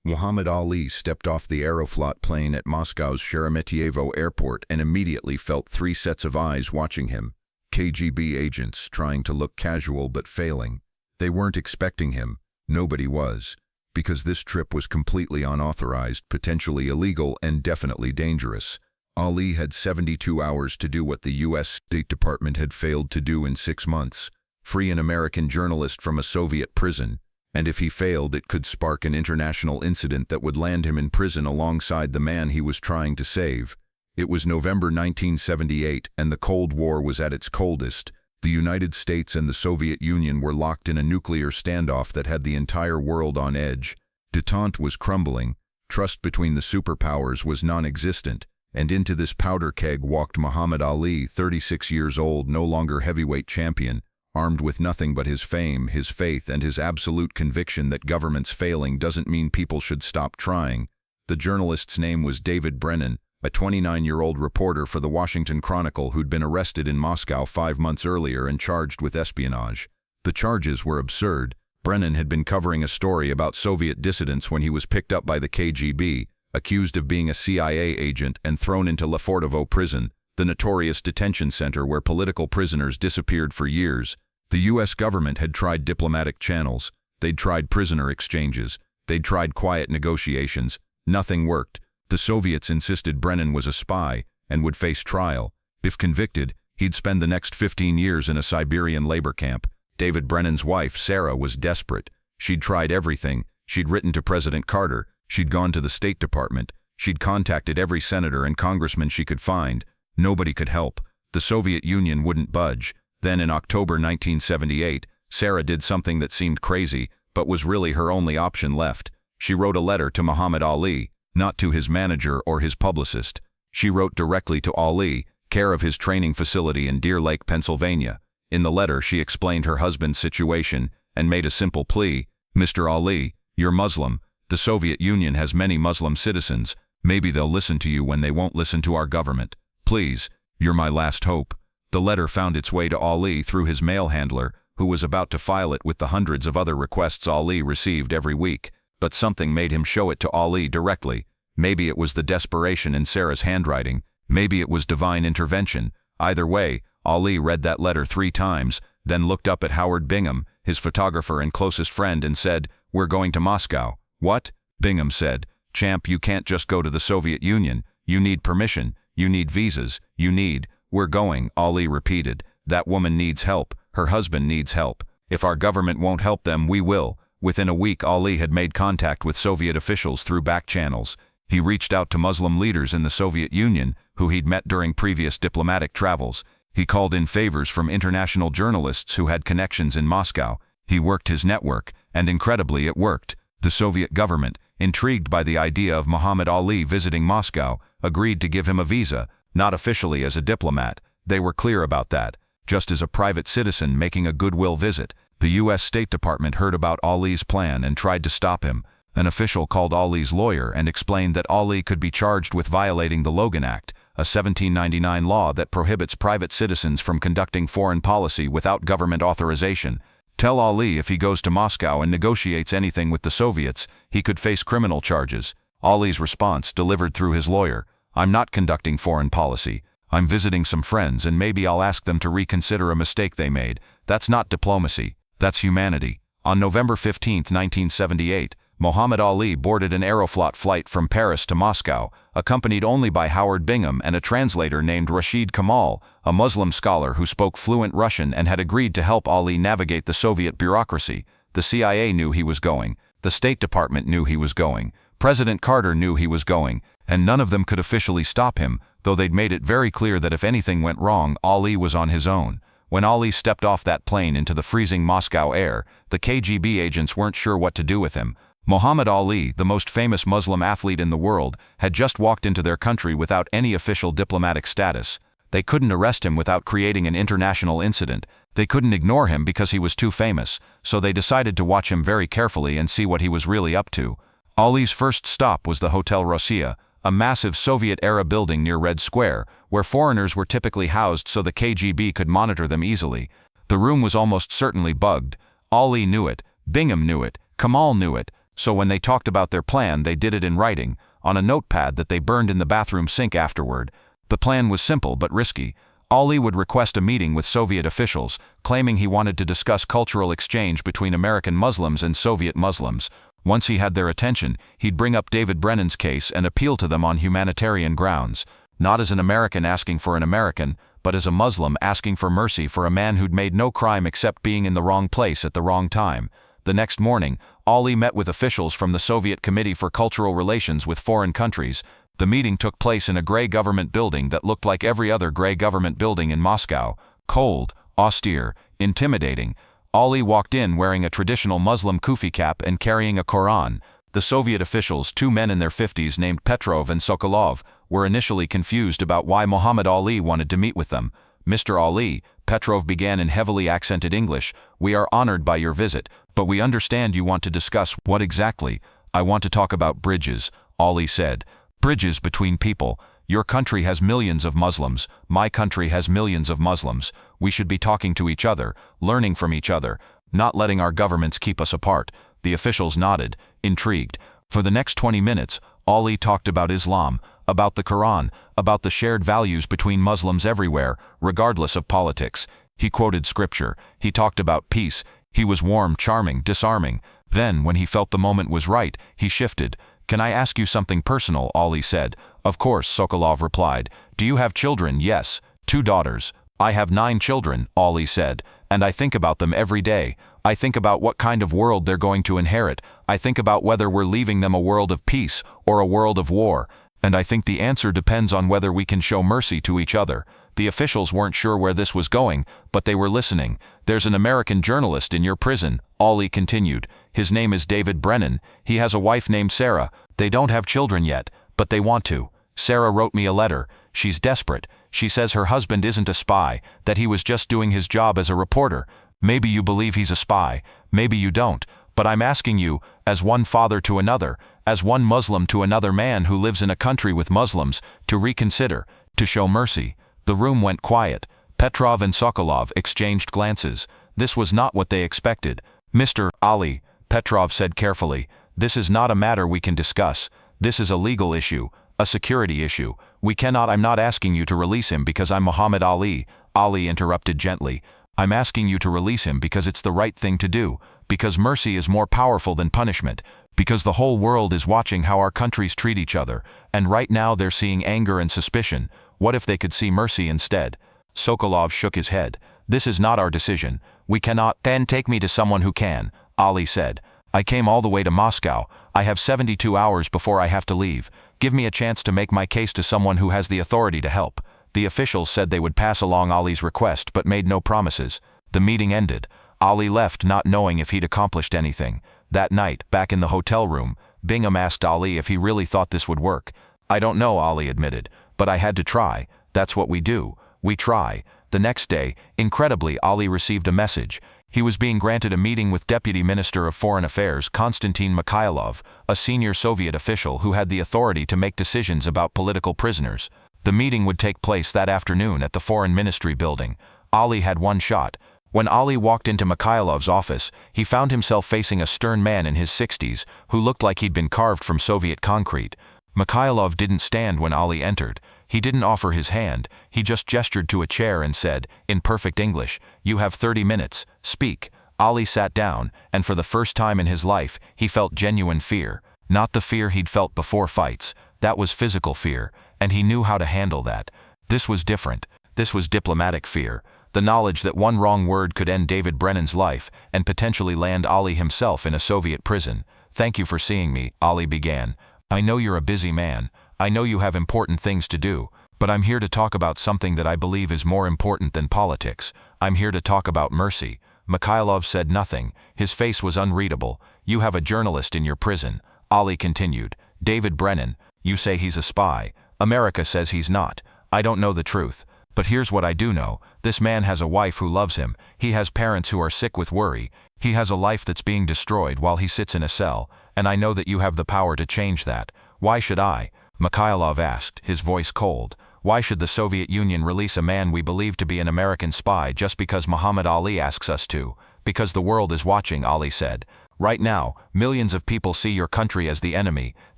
Muhammad Ali stepped off the Aeroflot plane at Moscow's Sheremetyevo airport and immediately felt 3 sets of eyes watching him. KGB agents trying to look casual but failing. They weren't expecting him. Nobody was. Because this trip was completely unauthorized, potentially illegal, and definitely dangerous. Ali had 72 hours to do what the U.S. State Department had failed to do in 6 months. Free an American journalist from a Soviet prison. And if he failed, it could spark an international incident that would land him in prison alongside the man he was trying to save. It was November 1978, and the Cold War was at its coldest. The United States and the Soviet Union were locked in a nuclear standoff that had the entire world on edge. Détente was crumbling. Trust between the superpowers was non-existent. And into this powder keg walked Muhammad Ali, 36 years old, no longer heavyweight champion, armed with nothing but his fame, his faith, and his absolute conviction that governments failing doesn't mean people should stop trying. The journalist's name was David Brennan, a 29-year-old reporter for the Washington Chronicle who'd been arrested in Moscow 5 months earlier and charged with espionage. The charges were absurd. Brennan had been covering a story about Soviet dissidents when he was picked up by the KGB, accused of being a CIA agent and thrown into Lefortovo prison, the notorious detention center where political prisoners disappeared for years. The U.S. government had tried diplomatic channels. They'd tried prisoner exchanges. They'd tried quiet negotiations. Nothing worked. The Soviets insisted Brennan was a spy and would face trial. If convicted, he'd spend the next 15 years in a Siberian labor camp. David Brennan's wife, Sarah, was desperate. She'd tried everything. She'd written to President Carter. She'd gone to the State Department. She'd contacted every senator and congressman she could find. Nobody could help. The Soviet Union wouldn't budge. Then in October 1978, Sarah did something that seemed crazy, but was really her only option left. She wrote a letter to Muhammad Ali, not to his manager or his publicist. She wrote directly to Ali, care of his training facility in Deer Lake, Pennsylvania. In the letter, she explained her husband's situation and made a simple plea. Mr. Ali, you're Muslim. The Soviet Union has many Muslim citizens. Maybe they'll listen to you when they won't listen to our government. Please, you're my last hope. The letter found its way to Ali through his mail handler, who was about to file it with the hundreds of other requests Ali received every week. But something made him show it to Ali directly. Maybe it was the desperation in Sarah's handwriting. Maybe it was divine intervention. Either way, Ali read that letter 3 times, then looked up at Howard Bingham, his photographer and closest friend, and said, "We're going to Moscow." "What?" Bingham said. "Champ, you can't just go to the Soviet Union. You need permission. You need visas. You need..." "We're going," Ali repeated. "That woman needs help. Her husband needs help. If our government won't help them, we will." Within a week, Ali had made contact with Soviet officials through back channels. He reached out to Muslim leaders in the Soviet Union, who he'd met during previous diplomatic travels. He called in favors from international journalists who had connections in Moscow. He worked his network, and incredibly it worked. The Soviet government, intrigued by the idea of Muhammad Ali visiting Moscow, agreed to give him a visa, not officially as a diplomat. They were clear about that. Just as a private citizen making a goodwill visit. The U.S. State Department heard about Ali's plan and tried to stop him. An official called Ali's lawyer and explained that Ali could be charged with violating the Logan Act, a 1799 law that prohibits private citizens from conducting foreign policy without government authorization. Tell Ali if he goes to Moscow and negotiates anything with the Soviets, he could face criminal charges. Ali's response, delivered through his lawyer: "I'm not conducting foreign policy. I'm visiting some friends and maybe I'll ask them to reconsider a mistake they made. That's not diplomacy. That's humanity." On November 15, 1978, Muhammad Ali boarded an Aeroflot flight from Paris to Moscow, accompanied only by Howard Bingham and a translator named Rashid Kamal, a Muslim scholar who spoke fluent Russian and had agreed to help Ali navigate the Soviet bureaucracy. The CIA knew he was going. The State Department knew he was going. President Carter knew he was going, and none of them could officially stop him, though they'd made it very clear that if anything went wrong, Ali was on his own. When Ali stepped off that plane into the freezing Moscow air, the KGB agents weren't sure what to do with him. Muhammad Ali, the most famous Muslim athlete in the world, had just walked into their country without any official diplomatic status. They couldn't arrest him without creating an international incident. They couldn't ignore him because he was too famous, so they decided to watch him very carefully and see what he was really up to. Ali's first stop was the Hotel Rossiya, a massive Soviet-era building near Red Square, where foreigners were typically housed so the KGB could monitor them easily. The room was almost certainly bugged. Ali knew it. Bingham knew it. Kamal knew it. So when they talked about their plan, they did it in writing, on a notepad that they burned in the bathroom sink afterward. The plan was simple but risky. Ali would request a meeting with Soviet officials, claiming he wanted to discuss cultural exchange between American Muslims and Soviet Muslims. Once he had their attention, he'd bring up David Brennan's case and appeal to them on humanitarian grounds, not as an American asking for an American, but as a Muslim asking for mercy for a man who'd made no crime except being in the wrong place at the wrong time. The next morning, Ali met with officials from the Soviet Committee for Cultural Relations with Foreign Countries. The meeting took place in a gray government building that looked like every other gray government building in Moscow. Cold, austere, intimidating. Ali walked in wearing a traditional Muslim kufi cap and carrying a Quran. The Soviet officials, two men in their 50s named Petrov and Sokolov, were initially confused about why Muhammad Ali wanted to meet with them. "Mr. Ali," Petrov began in heavily accented English, "we are honored by your visit, but we understand you want to discuss what exactly." "I want to talk about bridges," Ali said. "Bridges between people. Your country has millions of Muslims, my country has millions of Muslims. We should be talking to each other, learning from each other, not letting our governments keep us apart." The officials nodded, intrigued. For the next 20 minutes, Ali talked about Islam, about the Quran, about the shared values between Muslims everywhere, regardless of politics. He quoted scripture. He talked about peace. He was warm, charming, disarming. Then, when he felt the moment was right, he shifted. "Can I ask you something personal?" Ali said. "Of course," Sokolov replied. "Do you have children?" "Yes, 2 daughters." "I have 9 children," Ali said, "and I think about them every day. I think about what kind of world they're going to inherit. I think about whether we're leaving them a world of peace or a world of war. And I think the answer depends on whether we can show mercy to each other." The officials weren't sure where this was going, but they were listening. "There's an American journalist in your prison," Ali continued. "His name is David Brennan. He has a wife named Sarah. They don't have children yet, but they want to. Sarah wrote me a letter. She's desperate. She says her husband isn't a spy, that he was just doing his job as a reporter. Maybe you believe he's a spy, maybe you don't, but I'm asking you, as one father to another, as one Muslim to another man who lives in a country with Muslims, to reconsider, to show mercy." The room went quiet. Petrov and Sokolov exchanged glances. This was not what they expected. "Mr. Ali," Petrov said carefully, "this is not a matter we can discuss. This is a legal issue, a security issue. We cannot." "I'm not asking you to release him because I'm Muhammad Ali," Ali interrupted gently. "I'm asking you to release him because it's the right thing to do, because mercy is more powerful than punishment, because the whole world is watching how our countries treat each other, and right now they're seeing anger and suspicion. What if they could see mercy instead?" Sokolov shook his head. "This is not our decision. We cannot." "Then take me to someone who can," Ali said. "I came all the way to Moscow. I have 72 hours before I have to leave. Give me a chance to make my case to someone who has the authority to help." The officials said they would pass along Ali's request but made no promises. The meeting ended. Ali left not knowing if he'd accomplished anything. That night, back in the hotel room, Bingham asked Ali if he really thought this would work. "I don't know," Ali admitted, "but I had to try. That's what we do. We try." The next day, incredibly, Ali received a message. He was being granted a meeting with Deputy Minister of Foreign Affairs Konstantin Mikhailov, a senior Soviet official who had the authority to make decisions about political prisoners. The meeting would take place that afternoon at the Foreign Ministry building. Ali had one shot. When Ali walked into Mikhailov's office, he found himself facing a stern man in his 60s, who looked like he'd been carved from Soviet concrete. Mikhailov didn't stand when Ali entered. He didn't offer his hand. He just gestured to a chair and said, in perfect English, "You have 30 minutes. Speak." Ali sat down, and for the first time in his life, he felt genuine fear. Not the fear he'd felt before fights. That was physical fear, and he knew how to handle that. This was different. This was diplomatic fear. The knowledge that one wrong word could end David Brennan's life and potentially land Ali himself in a Soviet prison. "Thank you for seeing me," Ali began. "I know you're a busy man. I know you have important things to do, but I'm here to talk about something that I believe is more important than politics. I'm here to talk about mercy." Mikhailov said nothing. His face was unreadable. "You have a journalist in your prison," Ali continued. "David Brennan. You say he's a spy. America says he's not. I don't know the truth. But here's what I do know. This man has a wife who loves him. He has parents who are sick with worry. He has a life that's being destroyed while he sits in a cell, and I know that you have the power to change that. Why should I?" Mikhailov asked, his voice cold. "Why should the Soviet Union release a man we believe to be an American spy just because Muhammad Ali asks us to? Because the world is watching," Ali said. Right now, millions of people see your country as the enemy.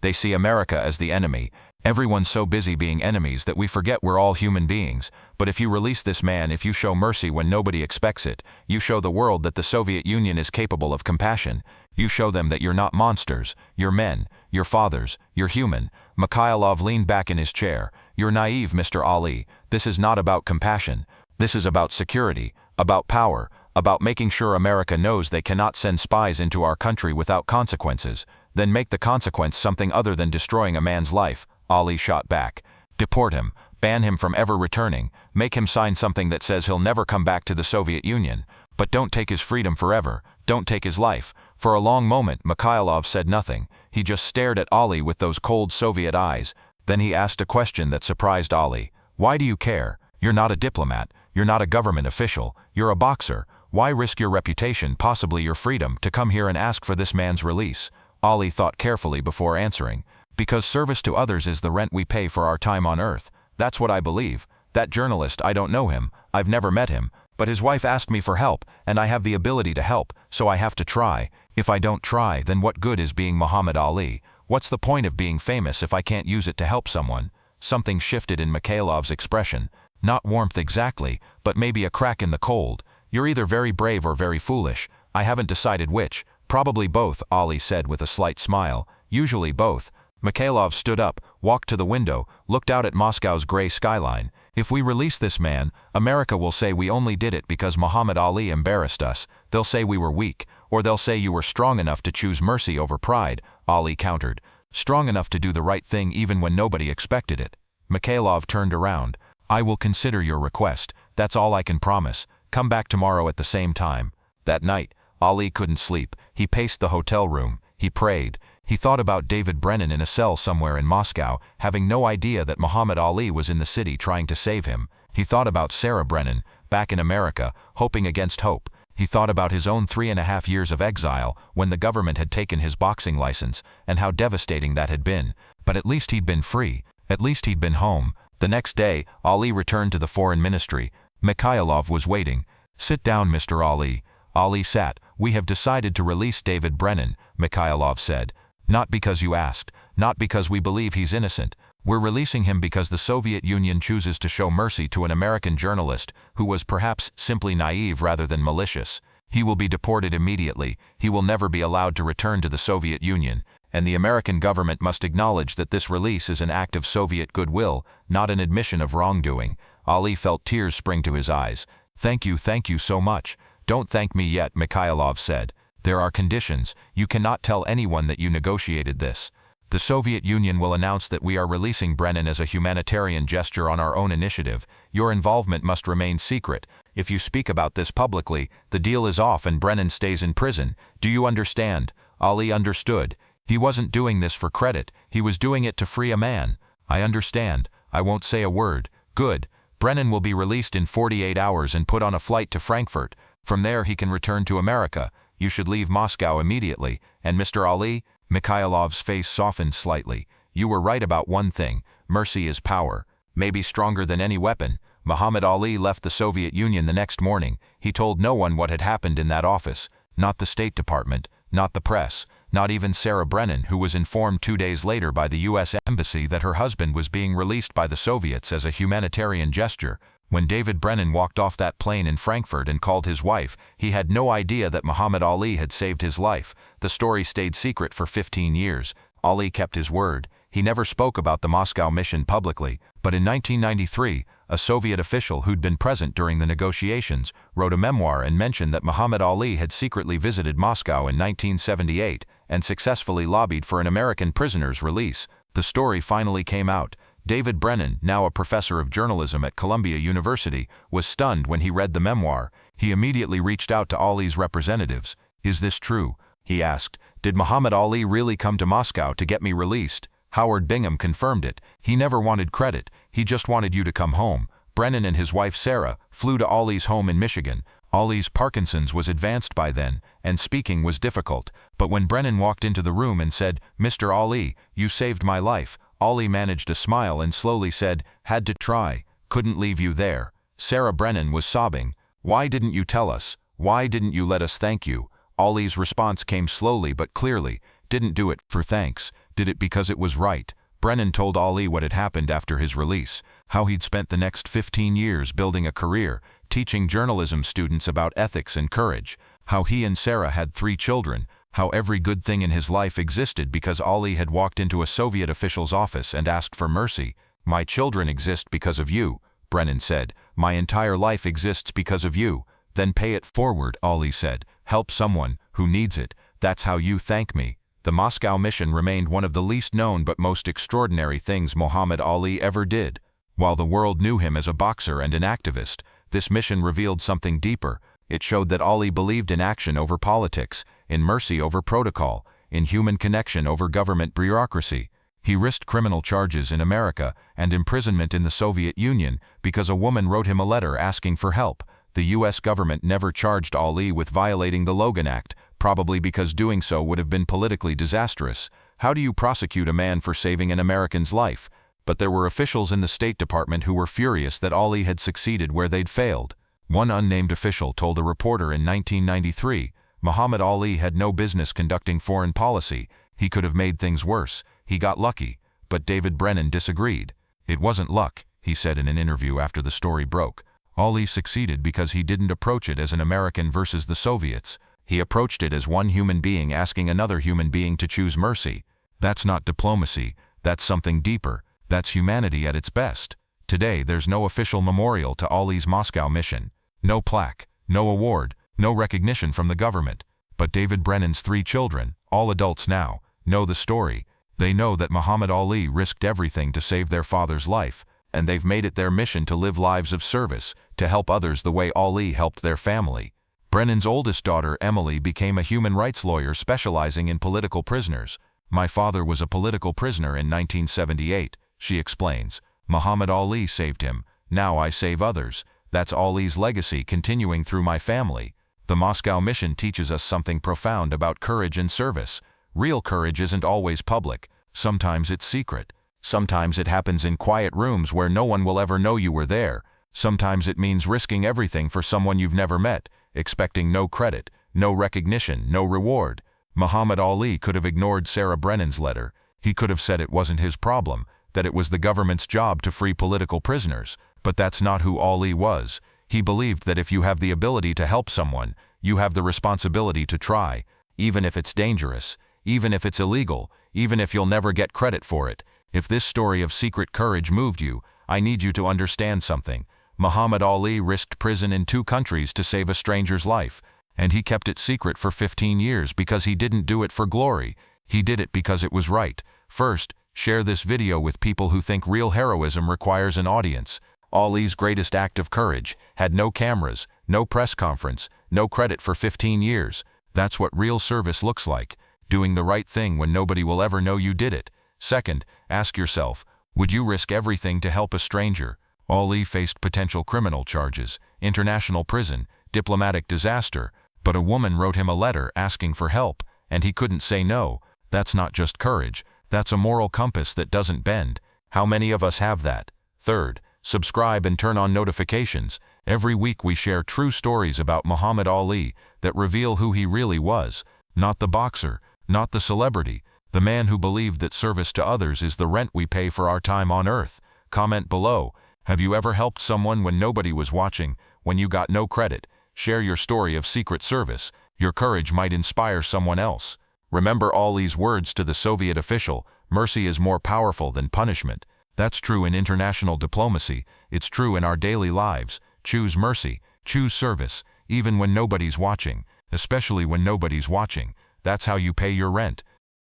They see America as the enemy. Everyone's so busy being enemies that we forget we're all human beings. But if you release this man, if you show mercy when nobody expects it, you show the world that the Soviet Union is capable of compassion. You show them that you're not monsters, you're men, you're fathers, you're human. Mikhailov leaned back in his chair. You're naive, Mr. Ali. This is not about compassion. This is about security, about power, about making sure America knows they cannot send spies into our country without consequences. Then make the consequence something other than destroying a man's life. Ali shot back. Deport him. Ban him from ever returning. Make him sign something that says he'll never come back to the Soviet Union. But don't take his freedom forever. Don't take his life. For a long moment, Mikhailov said nothing. He just stared at Ali with those cold Soviet eyes. Then he asked a question that surprised Ali. Why do you care? You're not a diplomat. You're not a government official. You're a boxer. Why risk your reputation, possibly your freedom, to come here and ask for this man's release? Ali thought carefully before answering. Because service to others is the rent we pay for our time on earth. That's what I believe. That journalist, I don't know him. I've never met him. But his wife asked me for help, and I have the ability to help, so I have to try. If I don't try, then what good is being Muhammad Ali? What's the point of being famous if I can't use it to help someone? Something shifted in Mikhailov's expression. Not warmth exactly, but maybe a crack in the cold. You're either very brave or very foolish. I haven't decided which. Probably both, Ali said with a slight smile. Usually both. Mikhailov stood up, walked to the window, looked out at Moscow's gray skyline. If we release this man, America will say we only did it because Muhammad Ali embarrassed us. They'll say we were weak, or they'll say you were strong enough to choose mercy over pride, Ali countered. Strong enough to do the right thing even when nobody expected it. Mikhailov turned around. I will consider your request. That's all I can promise. Come back tomorrow at the same time. That night, Ali couldn't sleep. He paced the hotel room. He prayed. He thought about David Brennan in a cell somewhere in Moscow, having no idea that Muhammad Ali was in the city trying to save him. He thought about Sarah Brennan, back in America, hoping against hope. He thought about his own 3.5 years of exile, when the government had taken his boxing license, and how devastating that had been. But at least he'd been free. At least he'd been home. The next day, Ali returned to the foreign ministry. Mikhailov was waiting. Sit down, Mr. Ali. Ali sat. We have decided to release David Brennan, Mikhailov said. Not because you asked, not because we believe he's innocent. We're releasing him because the Soviet Union chooses to show mercy to an American journalist who was perhaps simply naive rather than malicious. He will be deported immediately. He will never be allowed to return to the Soviet Union. And the American government must acknowledge that this release is an act of Soviet goodwill, not an admission of wrongdoing. Ali felt tears spring to his eyes. Thank you so much. Don't thank me yet, Mikhailov said. There are conditions. You cannot tell anyone that you negotiated this. The Soviet Union will announce that we are releasing Brennan as a humanitarian gesture on our own initiative. Your involvement must remain secret. If you speak about this publicly, the deal is off and Brennan stays in prison. Do you understand? Ali understood. He wasn't doing this for credit. He was doing it to free a man. I understand. I won't say a word. Good. Brennan will be released in 48 hours and put on a flight to Frankfurt. From there he can return to America. You should leave Moscow immediately. And Mr. Ali? Mikhailov's face softened slightly. You were right about one thing. Mercy is power. Maybe stronger than any weapon. Muhammad Ali left the Soviet Union the next morning. He told no one what had happened in that office. Not the State Department. Not the press. Not even Sarah Brennan, who was informed 2 days later by the U.S. Embassy that her husband was being released by the Soviets as a humanitarian gesture. When David Brennan walked off that plane in Frankfurt and called his wife, he had no idea that Muhammad Ali had saved his life. The story stayed secret for 15 years. Ali kept his word. He never spoke about the Moscow mission publicly, but in 1993, a Soviet official who'd been present during the negotiations wrote a memoir and mentioned that Muhammad Ali had secretly visited Moscow in 1978 and successfully lobbied for an American prisoner's release. The story finally came out. David Brennan, now a professor of journalism at Columbia University, was stunned when he read the memoir. He immediately reached out to Ali's representatives. Is this true? He asked. Did Muhammad Ali really come to Moscow to get me released? Howard Bingham confirmed it. He never wanted credit. He just wanted you to come home. Brennan and his wife Sarah flew to Ali's home in Michigan. Ali's Parkinson's was advanced by then, and speaking was difficult. But when Brennan walked into the room and said, Mr. Ali, you saved my life, Ali managed a smile and slowly said, had to try, couldn't leave you there. Sarah Brennan was sobbing. Why didn't you tell us? Why didn't you let us thank you? Ali's response came slowly but clearly. Didn't do it for thanks, did it because it was right. Brennan told Ali what had happened after his release, how he'd spent the next 15 years building a career, teaching journalism students about ethics and courage, how he and Sarah had 3 children, how every good thing in his life existed because Ali had walked into a Soviet official's office and asked for mercy. "My children exist because of you," Brennan said. "My entire life exists because of you." "Then pay it forward," Ali said. "Help someone who needs it. That's how you thank me." The Moscow mission remained one of the least known but most extraordinary things Muhammad Ali ever did. While the world knew him as a boxer and an activist, this mission revealed something deeper. It showed that Ali believed in action over politics, in mercy over protocol, in human connection over government bureaucracy. He risked criminal charges in America and imprisonment in the Soviet Union because a woman wrote him a letter asking for help. The U.S. government never charged Ali with violating the Logan Act, probably because doing so would have been politically disastrous. How do you prosecute a man for saving an American's life? But there were officials in the State Department who were furious that Ali had succeeded where they'd failed. One unnamed official told a reporter in 1993, Muhammad Ali had no business conducting foreign policy. He could have made things worse. He got lucky. But David Brennan disagreed. "It wasn't luck," he said in an interview after the story broke. "Ali succeeded because he didn't approach it as an American versus the Soviets. He approached it as one human being asking another human being to choose mercy. That's not diplomacy. That's something deeper. That's humanity at its best." Today, there's no official memorial to Ali's Moscow mission. No plaque, no award, no recognition from the government. But David Brennan's 3 children, all adults now, know the story. They know that Muhammad Ali risked everything to save their father's life, and they've made it their mission to live lives of service, to help others the way Ali helped their family. Brennan's oldest daughter, Emily, became a human rights lawyer specializing in political prisoners. "My father was a political prisoner in 1978, she explains. "Muhammad Ali saved him. Now I save others. That's Ali's legacy continuing through my family." The Moscow mission teaches us something profound about courage and service. Real courage isn't always public. Sometimes it's secret. Sometimes it happens in quiet rooms where no one will ever know you were there. Sometimes it means risking everything for someone you've never met, expecting no credit, no recognition, no reward. Muhammad Ali could have ignored Sarah Brennan's letter. He could have said it wasn't his problem, that it was the government's job to free political prisoners. But that's not who Ali was. He believed that if you have the ability to help someone, you have the responsibility to try, even if it's dangerous, even if it's illegal, even if you'll never get credit for it. If this story of secret courage moved you, I need you to understand something. Muhammad Ali risked prison in 2 countries to save a stranger's life, and he kept it secret for 15 years because he didn't do it for glory. He did it because it was right. First, share this video with people who think real heroism requires an audience. Ali's greatest act of courage had no cameras, no press conference, no credit for 15 years. That's what real service looks like, doing the right thing when nobody will ever know you did it. Second, ask yourself, would you risk everything to help a stranger? Ali faced potential criminal charges, international prison, diplomatic disaster, but a woman wrote him a letter asking for help, and he couldn't say no. That's not just courage, that's a moral compass that doesn't bend. How many of us have that? Third, subscribe and turn on notifications. Every week we share true stories about Muhammad Ali that reveal who he really was. Not the boxer, not the celebrity, the man who believed that service to others is the rent we pay for our time on earth. Comment below. Have you ever helped someone when nobody was watching, when you got no credit? Share your story of secret service. Your courage might inspire someone else. Remember Ali's words to the Soviet official, mercy is more powerful than punishment. That's true in international diplomacy. It's true in our daily lives. Choose mercy, choose service, even when nobody's watching, especially when nobody's watching. That's how you pay your rent.